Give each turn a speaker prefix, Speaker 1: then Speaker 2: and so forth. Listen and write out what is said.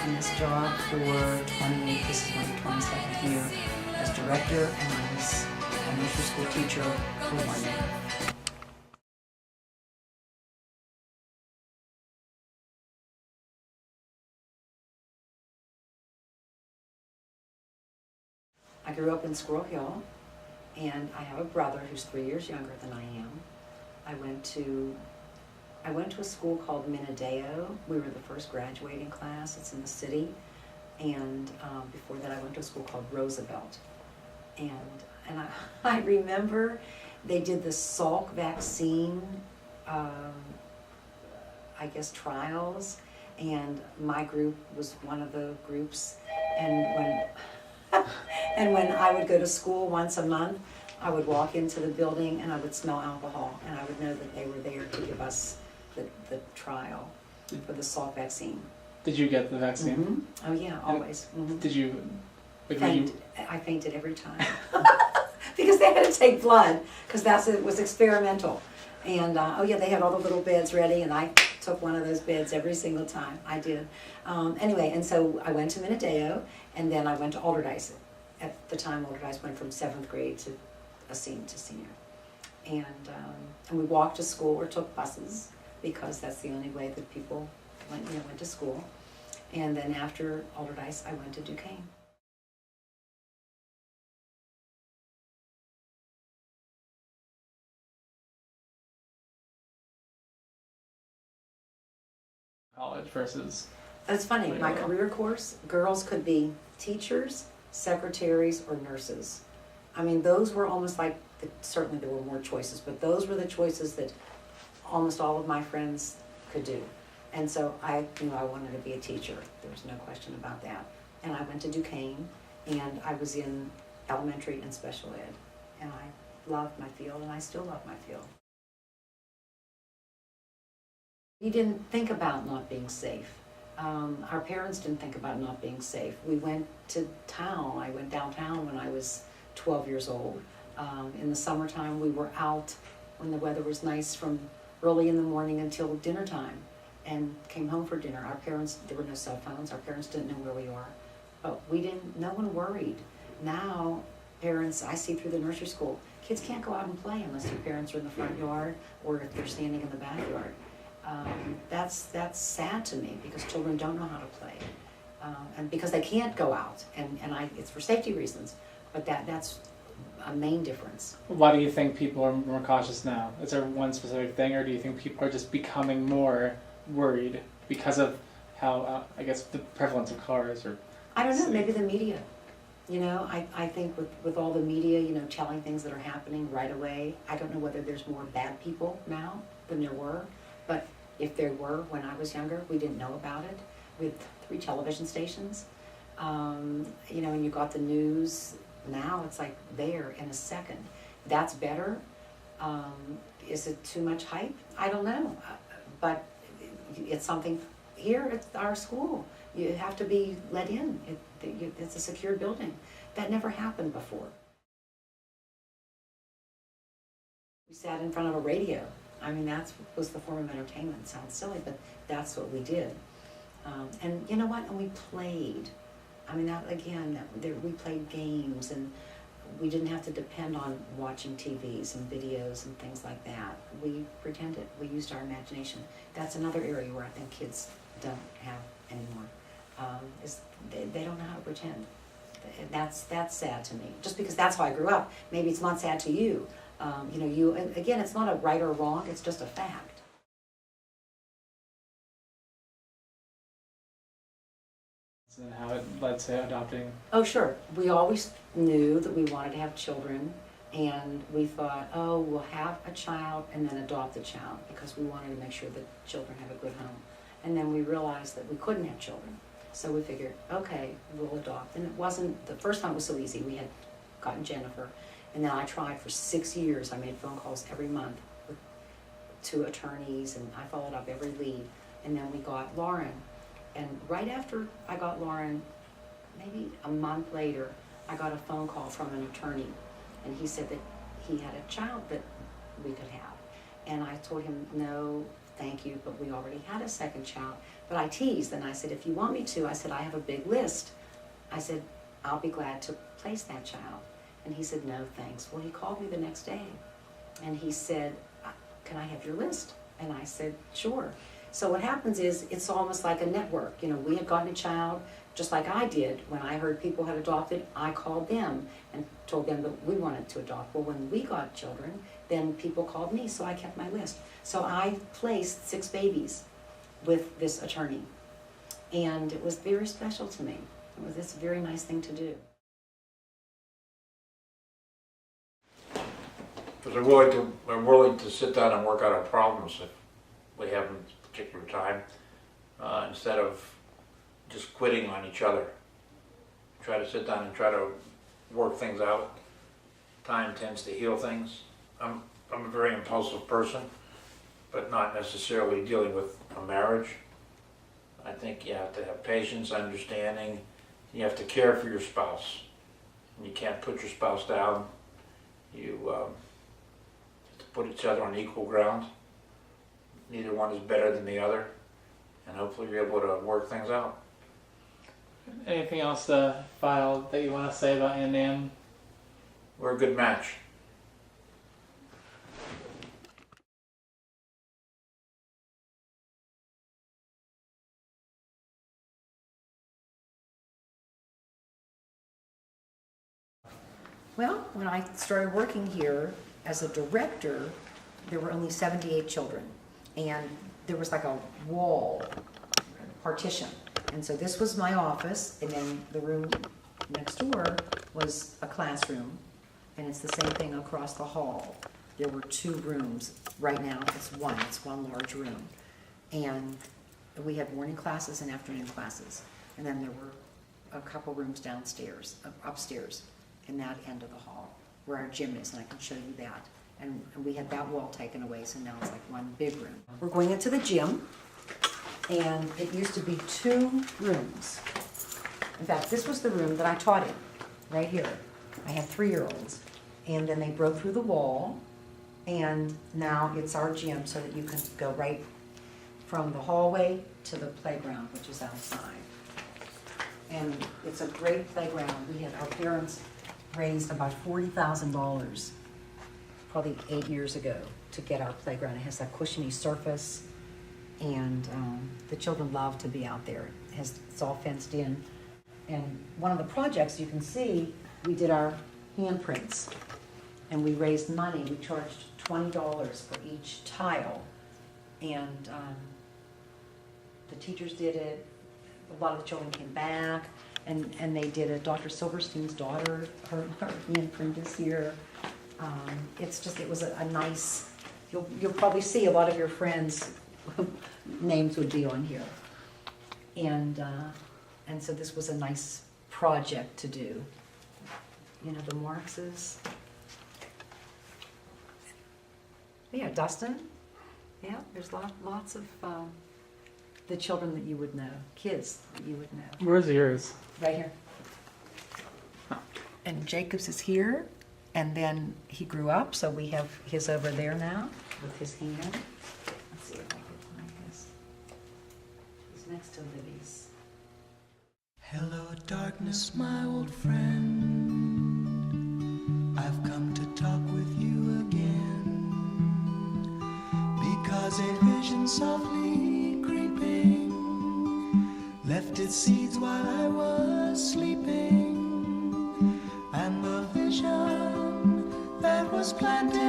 Speaker 1: in this job for this is my 27th year as director, and I was a nursery school teacher for 1 year. I grew up in Squirrel Hill, and I have a brother who's 3 years younger than I am. I went to a school called Minadeo. We were the first graduating class. It's in the city. And before that, I went to a school called Roosevelt. And I remember they did the Salk vaccine, I guess, trials. And my group was one of the groups. And when I would go to school once a month, I would walk into the building and I would smell alcohol, and I would know that they were there to give us the trial for the Salk vaccine.
Speaker 2: Did you get the vaccine?
Speaker 1: Mm-hmm. Oh yeah, always. Mm-hmm.
Speaker 2: Did you?
Speaker 1: I fainted every time because they had to take blood because it was experimental. And oh yeah, they had all the little beds ready, and I took one of those beds every single time. I did. Anyway, and so I went to Minadeo, and then I went to Alderdice. At the time, Alderdice went from 7th grade to senior. And we walked to school or took buses because that's the only way that people went to school. And then after Alderdice, I went to Duquesne.
Speaker 2: College versus...
Speaker 1: It's funny, my career course, girls could be teachers, secretaries, or nurses. I mean, those were almost like, certainly there were more choices, but those were the choices that almost all of my friends could do. And so I wanted to be a teacher. There was no question about that. And I went to Duquesne, and I was in elementary and special ed. And I loved my field, and I still love my field. We didn't think about not being safe. Our parents didn't think about not being safe. We went to town. I went downtown when I was 12 years old. In the summertime, we were out when the weather was nice from early in the morning until dinner time, and came home for dinner. Our parents, there were no cell phones. Our parents didn't know where we were, but no one worried. Now, parents, I see through the nursery school, kids can't go out and play unless their parents are in the front yard or if they're standing in the backyard. That's sad to me because children don't know how to play, and because they can't go out, and it's for safety reasons, but that's a main difference.
Speaker 2: Why do you think people are more cautious now? Is there one specific thing, or do you think people are just becoming more worried because of how, I guess, the prevalence of cars? Or
Speaker 1: I don't know, maybe the media. I think with all the media, telling things that are happening right away, I don't know whether there's more bad people now than there were, but if there were when I was younger, we didn't know about it. We had 3 television stations, and you got the news. Now it's like there in a second. That's better. Is it too much hype? I don't know, but it's something here at our school. You have to be let in. It's a secure building. That never happened before. We sat in front of a radio. I mean, that was the form of entertainment. It sounds silly, but that's what we did. And you know what? And we played. I mean, we played games, and we didn't have to depend on watching TVs and videos and things like that. We pretended. We used our imagination. That's another area where I think kids don't have anymore. They don't know how to pretend. That's sad to me. Just because that's how I grew up. Maybe it's not sad to you. Again, it's not a right or wrong. It's just a fact.
Speaker 2: And how it led to adopting?
Speaker 1: Oh, sure. We always knew that we wanted to have children, and we thought, oh, we'll have a child and then adopt the child because we wanted to make sure that children have a good home. And then we realized that we couldn't have children. So we figured, okay, we'll adopt. And it wasn't, the first time was so easy. We had gotten Jennifer, and then I tried for 6 years. I made phone calls every month to attorneys, and I followed up every lead. And then we got Lauren. And right after I got Lauren, maybe a month later, I got a phone call from an attorney, and he said that he had a child that we could have. And I told him, no, thank you, but we already had a second child. But I teased and I said, if you want me to, I said, I have a big list. I said, I'll be glad to place that child. And he said, no, thanks. Well, he called me the next day and he said, can I have your list? And I said, sure. So what happens is it's almost like a network. You know, we had gotten a child just like I did. When I heard people had adopted, I called them and told them that we wanted to adopt. Well, when we got children, then people called me, so I kept my list. So I placed 6 babies with this attorney. And it was very special to me. It was this very nice thing to do.
Speaker 3: Because we're willing to sit down and work out our problems if we have them at a particular time, instead of just quitting on each other. Try to sit down and try to work things out. Time tends to heal things. I'm a very impulsive person, but not necessarily dealing with a marriage. I think you have to have patience, understanding. You have to care for your spouse. And you can't put your spouse down. You have to put each other on equal ground. Neither one is better than the other. And hopefully you're able to work things out.
Speaker 2: Anything else, File, that you want to say about Ann Nan?
Speaker 3: We're a good match.
Speaker 1: Well, when I started working here as a director, there were only 78 children. And there was like a wall, partition. And so this was my office, and then the room next door was a classroom. And it's the same thing across the hall. There were 2 rooms. Right now, it's one large room. And we had morning classes and afternoon classes. And then there were a couple rooms downstairs, upstairs, in that end of the hall, where our gym is, and I can show you that. And we had that wall taken away, so now it's like one big room. We're going into the gym, and it used to be 2 rooms. In fact, this was the room that I taught in, right here. I had 3-year-olds, and then they broke through the wall, and now it's our gym so that you can go right from the hallway to the playground, which is outside. And it's a great playground. Our parents raised about $40,000 probably 8 years ago to get our playground. It has that cushiony surface, and the children love to be out there. It's all fenced in. And one of the projects you can see, we did our handprints, and we raised money. We charged $20 for each tile, and the teachers did it. A lot of the children came back, and they did it. Dr. Silverstein's daughter, her handprint is here. It was a nice, you'll probably see a lot of your friends' names would be on here. And so this was a nice project to do. You know, the Marxes. Yeah, Dustin. Yeah, there's lots of the children that you would know, kids that you would know.
Speaker 2: Where's yours?
Speaker 1: Right here.
Speaker 2: Oh.
Speaker 1: And Jacob's is here, and then he grew up, so we have his over there now with his hand. Let's see if I can find his. He's next to Libby's.
Speaker 4: Hello, darkness, my old friend. I've come to talk with you again, because a vision softly creeping left its seeds while I was sleeping, and the vision that was planted